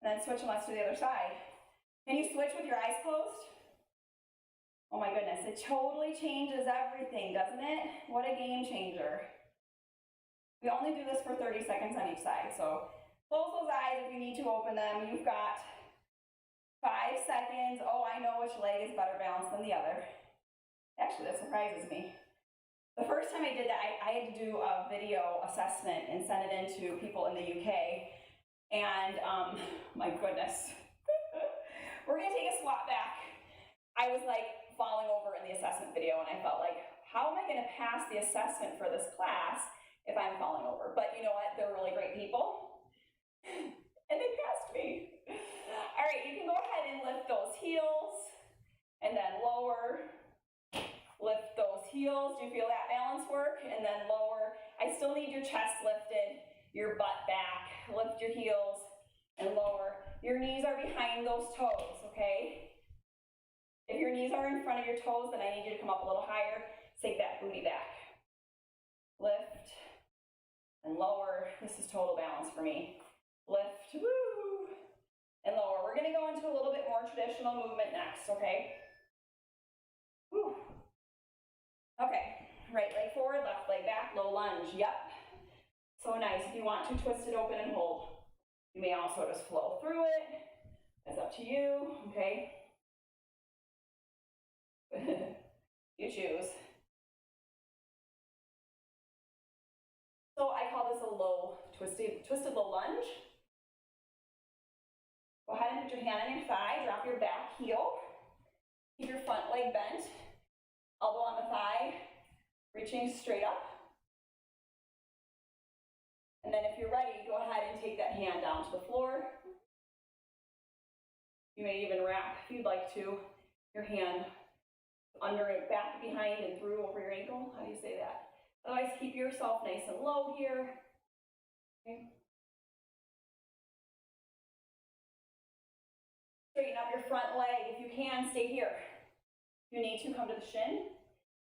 And then switch and let's do the other side. Can you switch with your eyes closed? Oh my goodness, it totally changes everything, doesn't it? What a game changer. We only do this for 30 seconds on each side, so close those eyes if you need to open them. You've got seconds. Oh, I know which leg is better balanced than the other. Actually, that surprises me. The first time I did that, I had to do a video assessment and send it in to people in the UK. And my goodness, we're gonna take a squat back. I was like falling over in the assessment video, and I felt like, how am I gonna pass the assessment for this class if I'm falling over? But you know what, they're really great people, and they passed me. All right, you can go ahead and lift those heels, and then lower. Lift those heels. Do you feel that balance work? And then lower. I still need your chest lifted, your butt back. Lift your heels and lower. Your knees are behind those toes, okay? If your knees are in front of your toes, then I need you to come up a little higher. Take that booty back. Lift and lower. This is total balance for me. Lift, woo, and lower. We're gonna go into a little bit more traditional movement next, okay? Woo. Okay, right leg forward, left leg back, low lunge, yep. So nice. If you want to twist it open and hold, you may also just flow through it. That's up to you, okay? You choose. So I call this a low, twisted low lunge. Go ahead and put your hand on your thigh, drop your back heel. Keep your front leg bent. Elbow on the thigh, reaching straight up. And then if you're ready, go ahead and take that hand down to the floor. You may even wrap, if you'd like to, your hand under it, back, behind, and through over your ankle. How do you say that? Otherwise, keep yourself nice and low here. Okay. Straighten up your front leg. If you can, stay here. You need to come to the shin.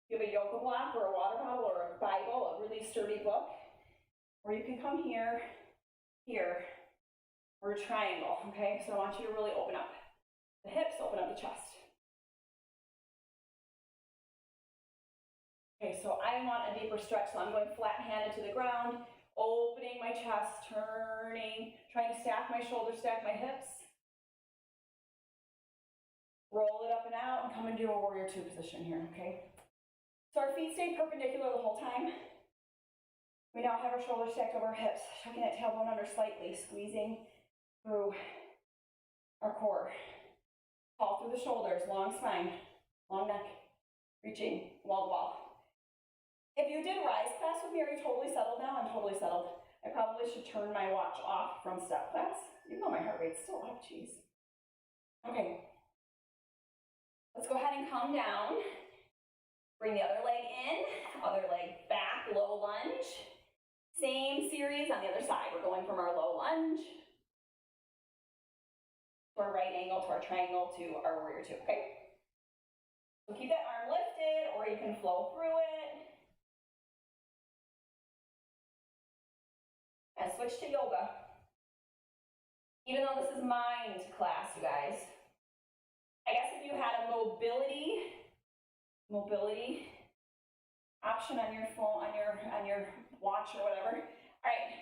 You have a yoga block or a water bottle or a Bible, a really sturdy book. Or you can come here, here, or a triangle, okay? So I want you to really open up the hips, open up the chest. Okay, so I want a deeper stretch, so I'm going flat-handed to the ground, opening my chest, turning, trying to stack my shoulders, stack my hips. Roll it up and out and come and do a warrior two position here, okay? So our feet stay perpendicular the whole time. We now have our shoulders stacked over our hips, tucking that tailbone under slightly, squeezing through our core. Pull through the shoulders, long spine, long neck, reaching wall to wall. If you did rise class with me, are you totally settled now? I'm totally settled. I probably should turn my watch off from step class, even though my heart rate's still up, geez. Okay. Let's go ahead and calm down. Bring the other leg in, other leg back, low lunge. Same series on the other side. We're going from our low lunge to our right angle, to our triangle, to our warrior two, okay? So keep that arm lifted, or you can flow through it. And switch to yoga. Even though this is mind class, you guys, I guess if you had a mobility option on your phone, on your watch or whatever. All right,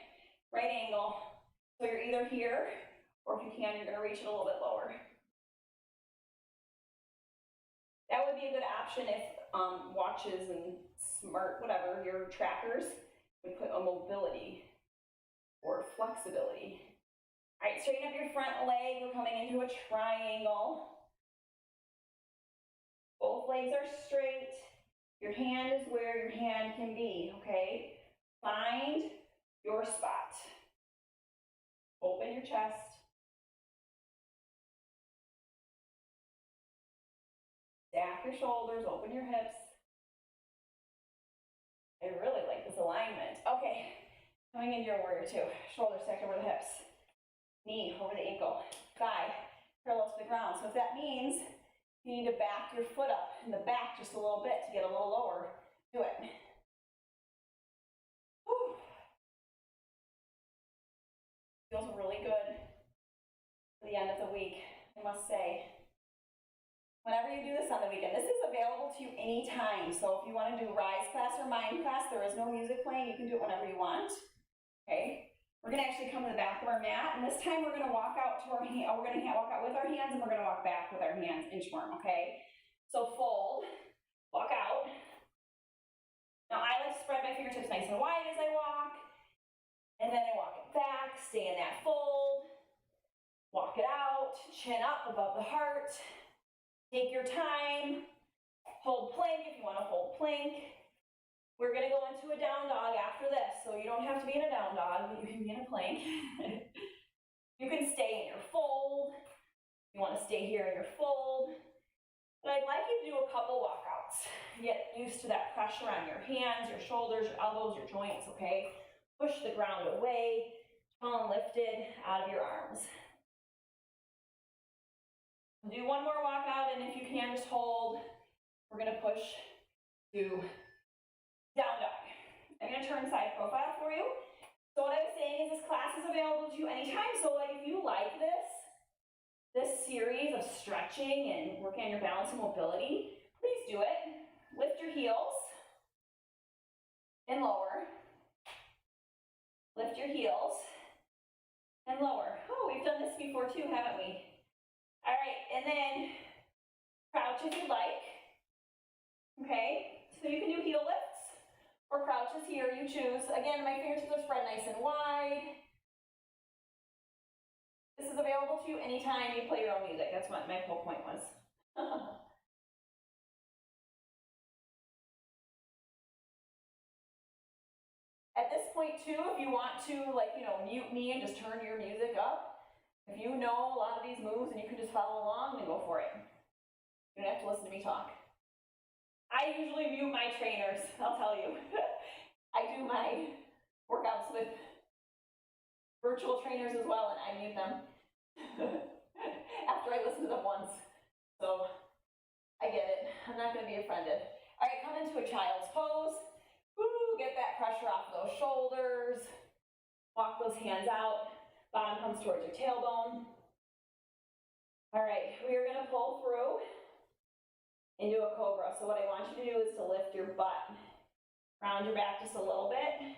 right angle. So you're either here, or if you can, you're gonna reach it a little bit lower. That would be a good option if watches and smart, whatever, your trackers would put a mobility or flexibility. All right, straighten up your front leg. We're coming into a triangle. Both legs are straight. Your hand is where your hand can be, okay? Find your spot. Open your chest. Stack your shoulders, open your hips. I really like this alignment. Okay, coming into your warrior two. Shoulders stacked over the hips. Knee over the ankle. Thigh parallel to the ground. So if that means you need to back your foot up in the back just a little bit to get a little lower, do it. Whew. Feels really good for the end of the week, I must say. Whenever you do this on the weekend, this is available to you anytime. So if you want to do rise class or mind class, there is no music playing. You can do it whenever you want. Okay. We're gonna actually come to the back of our mat, and this time we're gonna walk out to our hand, we're gonna walk out with our hands, and we're gonna walk back with our hands, inchworm, okay? So fold, walk out. Now I like to spread my fingertips nice and wide as I walk, and then I walk it back, stay in that fold, walk it out, chin up above the heart, take your time, hold plank if you wanna hold plank. We're gonna go into a down dog after this, so you don't have to be in a down dog, but you can be in a plank. You can stay in your fold. You wanna stay here in your fold. But I'd like you to do a couple walkouts. Get used to that pressure on your hands, your shoulders, your elbows, your joints, okay? Push the ground away, tall and lifted out of your arms. Do one more walkout, and if you can, just hold. We're gonna push to down dog. I'm gonna turn side profile for you. So what I was saying is this class is available to you anytime. So like if you like this series of stretching and working on your balance and mobility, please do it. Lift your heels and lower. Lift your heels and lower. Oh, we've done this before too, haven't we? All right, and then crouch if you'd like. Okay, so you can do heel lifts or crouches here, you choose. Again, my fingertips are spread nice and wide. This is available to you anytime you play your own music. That's what my whole point was. At this point too, if you want to mute me and just turn your music up, if you know a lot of these moves and you can just follow along, then go for it. You don't have to listen to me talk. I usually mute my trainers, I'll tell you. I do my workouts with virtual trainers as well, and I mute them after I listen to them once. So I get it. I'm not going to be offended. All right, come into a child's pose. Woo, get that pressure off those shoulders. Walk those hands out. Bottom comes towards your tailbone. All right, we are going to pull through into a cobra. So what I want you to do is to lift your butt. Round your back just a little bit.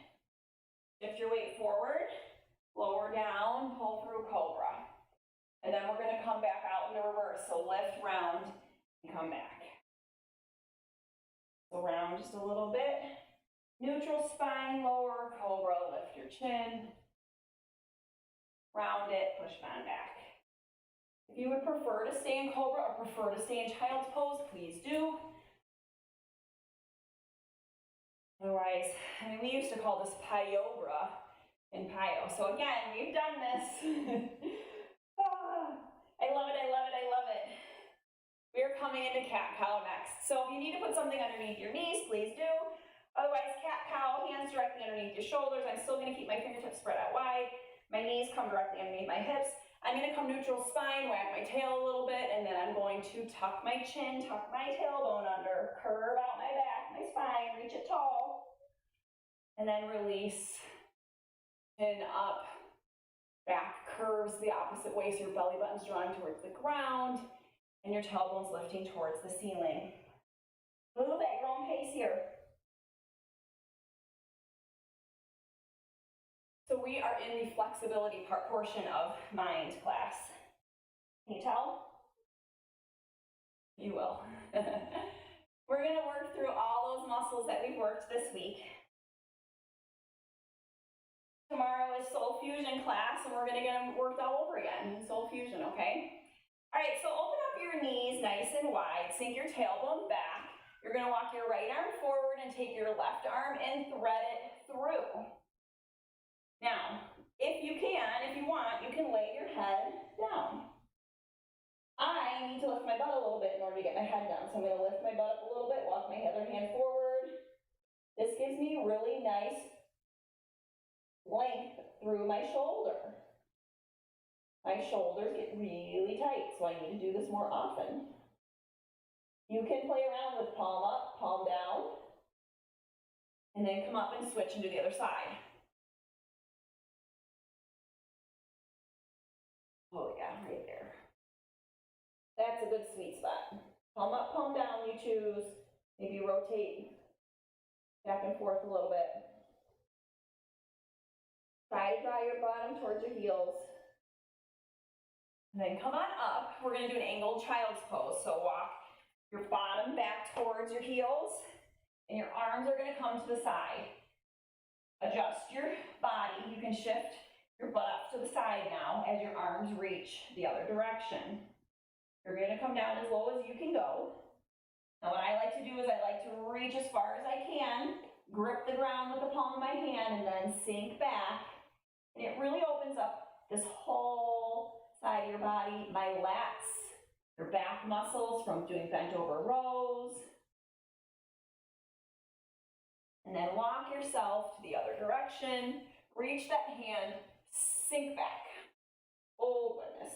Shift your weight forward. Lower down, pull through cobra. And then we're going to come back out into reverse. So lift, round, and come back. So round just a little bit. Neutral spine, lower, cobra, lift your chin. Round it, push on back. If you would prefer to stay in cobra or prefer to stay in child's pose, please do. Otherwise, we used to call this pyobra in Pio. So again, we've done this. I love it, I love it, I love it. We're coming into cat-cow next. So if you need to put something underneath your knees, please do. Otherwise, cat-cow, hands directly underneath your shoulders. I'm still going to keep my fingertips spread out wide. My knees come directly underneath my hips. I'm going to come neutral spine, wag my tail a little bit, and then I'm going to tuck my chin, tuck my tailbone under, curve out my back, my spine, reach it tall, and then release. Chin up, back curves the opposite way, so your belly button's drawing towards the ground, and your tailbone's lifting towards the ceiling. Move at your own pace here. So we are in the flexibility portion of mind class. Can you tell? You will. We're going to work through all those muscles that we've worked this week. Tomorrow is soul fusion class, and we're going to get them worked all over again in soul fusion, okay? All right, so open up your knees nice and wide. Sink your tailbone back. You're going to walk your right arm forward and take your left arm and thread it through. Now, if you want, you can lay your head down. I need to lift my butt a little bit in order to get my head down. So I'm going to lift my butt up a little bit, walk my other hand forward. This gives me really nice length through my shoulder. My shoulders get really tight, so I need to do this more often. You can play around with palm up, palm down, and then come up and switch and do the other side. Oh yeah, right there. That's a good sweet spot. Palm up, palm down, you choose. Maybe rotate back and forth a little bit. Try to draw your bottom towards your heels. And then come on up. We're gonna do an angled child's pose. So walk your bottom back towards your heels, and your arms are gonna come to the side. Adjust your body. You can shift your butt up to the side now as your arms reach the other direction. You're gonna come down as low as you can go. Now what I like to do is I like to reach as far as I can, grip the ground with the palm of my hand, and then sink back. And it really opens up this whole side of your body, my lats, your back muscles from doing bent over rows. And then walk yourself to the other direction, reach that hand, sink back. Oh goodness.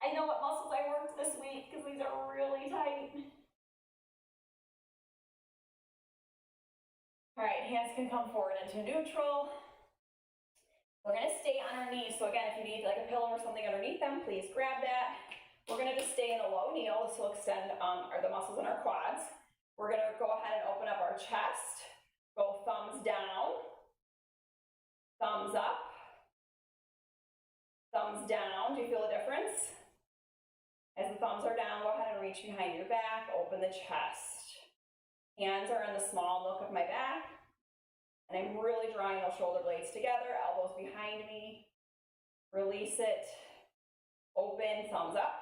I know what muscles I worked this week because these are really tight. All right, hands can come forward into neutral. We're gonna stay on our knees. So again, if you need like a pillow or something underneath them, please grab that. We're gonna just stay in a low kneel. This will extend the muscles in our quads. We're gonna go ahead and open up our chest. Go thumbs down, thumbs up, thumbs down. Do you feel a difference? As the thumbs are down, go ahead and reach behind your back, open the chest. Hands are in the small nook of my back, and I'm really drawing those shoulder blades together, elbows behind me. Release it, open, thumbs up,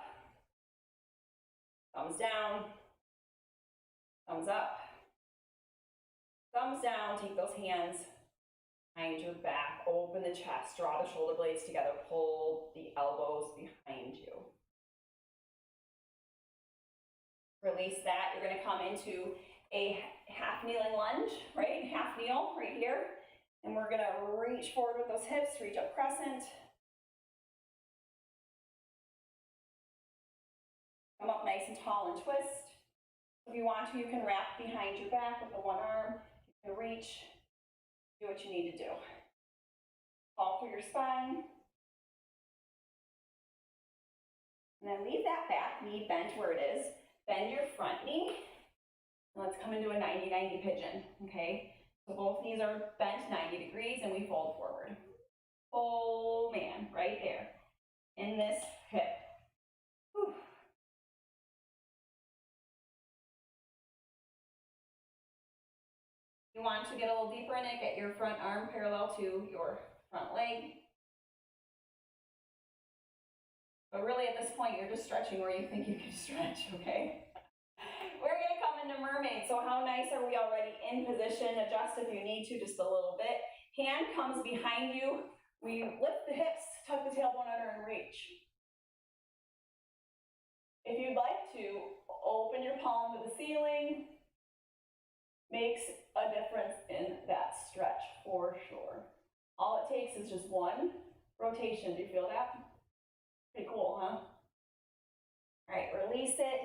thumbs down, thumbs up, thumbs down. Take those hands behind your back, open the chest, draw the shoulder blades together, pull the elbows behind you. Release that. You're going to come into a half kneeling lunge, right? Half kneel right here. And we're going to reach forward with those hips, reach up crescent. Come up nice and tall and twist. If you want to, you can wrap behind your back with the one arm. You can reach, do what you need to do. Fall through your spine. And then leave that back knee bent where it is. Bend your front knee. And let's come into a 90-90 pigeon, okay? So both knees are bent 90 degrees and we fold forward. Oh man, right there. In this hip. Whew. You want to get a little deeper in it, get your front arm parallel to your front leg. But really at this point, you're just stretching where you think you can stretch, okay? We're gonna come into mermaid. So how nice are we already in position? Adjust if you need to, just a little bit. Hand comes behind you. We lift the hips, tuck the tailbone under and reach. If you'd like to, open your palm to the ceiling. Makes a difference in that stretch for sure. All it takes is just one rotation. Do you feel that? Pretty cool, huh? All right, release it.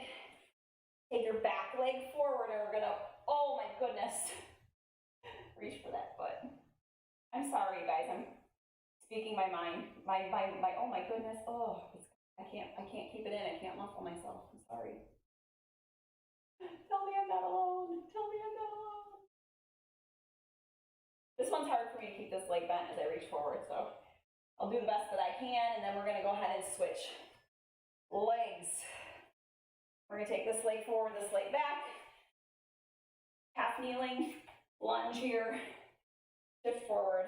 Take your back leg forward and we're gonna, oh my goodness. Reach for that foot. I'm sorry, you guys, I'm speaking my mind. My oh my goodness, oh, I can't keep it in, I can't muffle myself, I'm sorry. Tell me I'm not alone, tell me I'm not alone. This one's hard for me to keep this leg bent as I reach forward, so I'll do the best that I can, and then we're gonna go ahead and switch legs. We're gonna take this leg forward, this leg back. Half kneeling, lunge here, shift forward.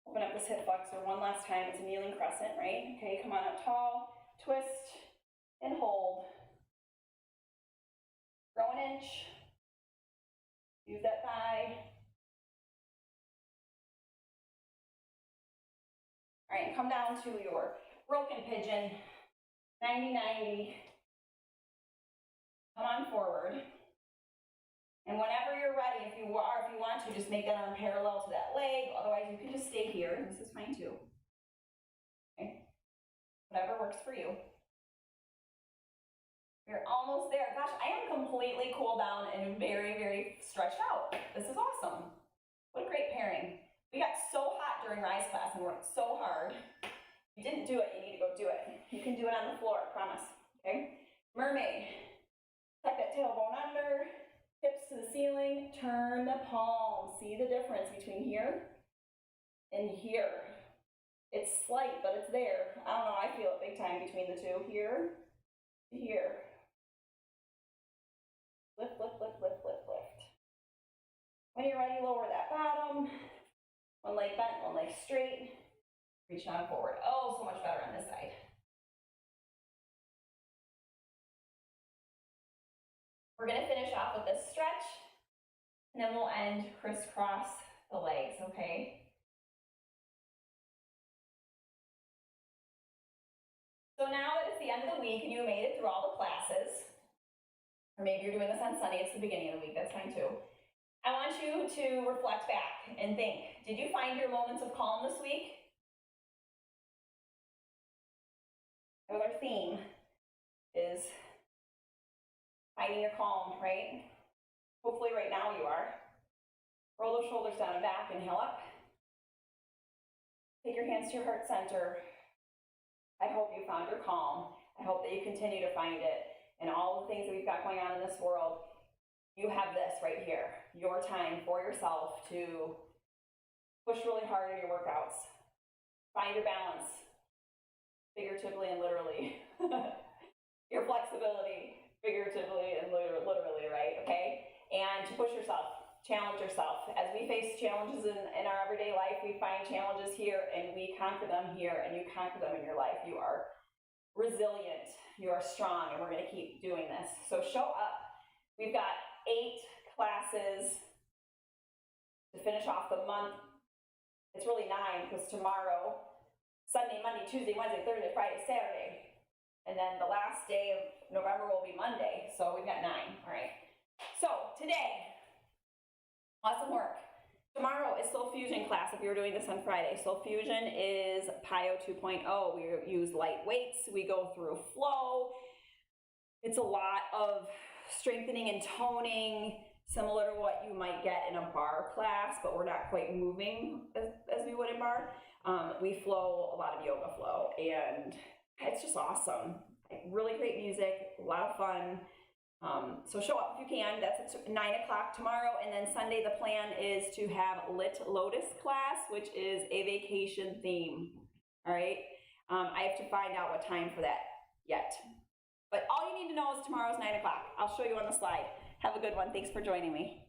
Open up this hip flexor one last time. It's a kneeling crescent, right? Okay, come on up tall, twist, and hold. Grow an inch. Use that thigh. All right, come down to your broken pigeon, 90-90. Come on forward. And whenever you're ready, if you want to, just make that arm parallel to that leg. Otherwise, you can just stay here. This is fine too. Okay. Whatever works for you. We're almost there. Gosh, I am completely cooled down and very, very stretched out. This is awesome. What a great pairing. We got so hot during Rise class and worked so hard. If you didn't do it, you need to go do it. You can do it on the floor, I promise. Okay? Mermaid. Tuck that tailbone under. hips to the ceiling, turn the palm. See the difference between here and here. It's slight, but it's there. I don't know, I feel it big time between the two. Here to here. Lift, lift, lift, lift, lift, lift. When you're ready, lower that bottom. One leg bent, one leg straight. Reach on forward. Oh, so much better on this side. We're gonna finish off with this stretch, and then we'll end crisscross the legs, okay? So now that it's the end of the week and you made it through all the classes, or maybe you're doing this on Sunday, it's the beginning of the week, that's fine too. I want you to reflect back and think, did you find your moments of calm this week? That was our theme, is finding your calm, right? Hopefully right now you are. Roll those shoulders down and back, inhale up. Take your hands to your heart center. I hope you found your calm. I hope that you continue to find it. And all the things that we've got going on in this world, you have this right here, your time for yourself to push really hard in your workouts. Find your balance, figuratively and literally. Your flexibility, figuratively and literally, right? Okay? And to push yourself, challenge yourself. As we face challenges in our everyday life, we find challenges here and we conquer them here, and you conquer them in your life. You are resilient, you are strong, and we're going to keep doing this. So show up. We've got 8 classes to finish off the month. It's really 9 because tomorrow, Sunday, Monday, Tuesday, Wednesday, Thursday, Friday, Saturday, and then the last day of November will be Monday. So we've got 9, all right? So today, awesome work. Tomorrow is Soul Fusion class if you're doing this on Friday. Soul Fusion is PIO 2.0. We use light weights. We go through flow. It's a lot of strengthening and toning, similar to what you might get in a bar class, but we're not quite moving as we would in bar. We flow a lot of yoga flow, and it's just awesome. Really great music, a lot of fun. So show up if you can. That's at 9 o'clock tomorrow, and then Sunday the plan is to have Lit Lotus class, which is a vacation theme. All right, I have to find out what time for that yet, but all you need to know is tomorrow's 9 o'clock. I'll show you on the slide. Have a good one. Thanks for joining me.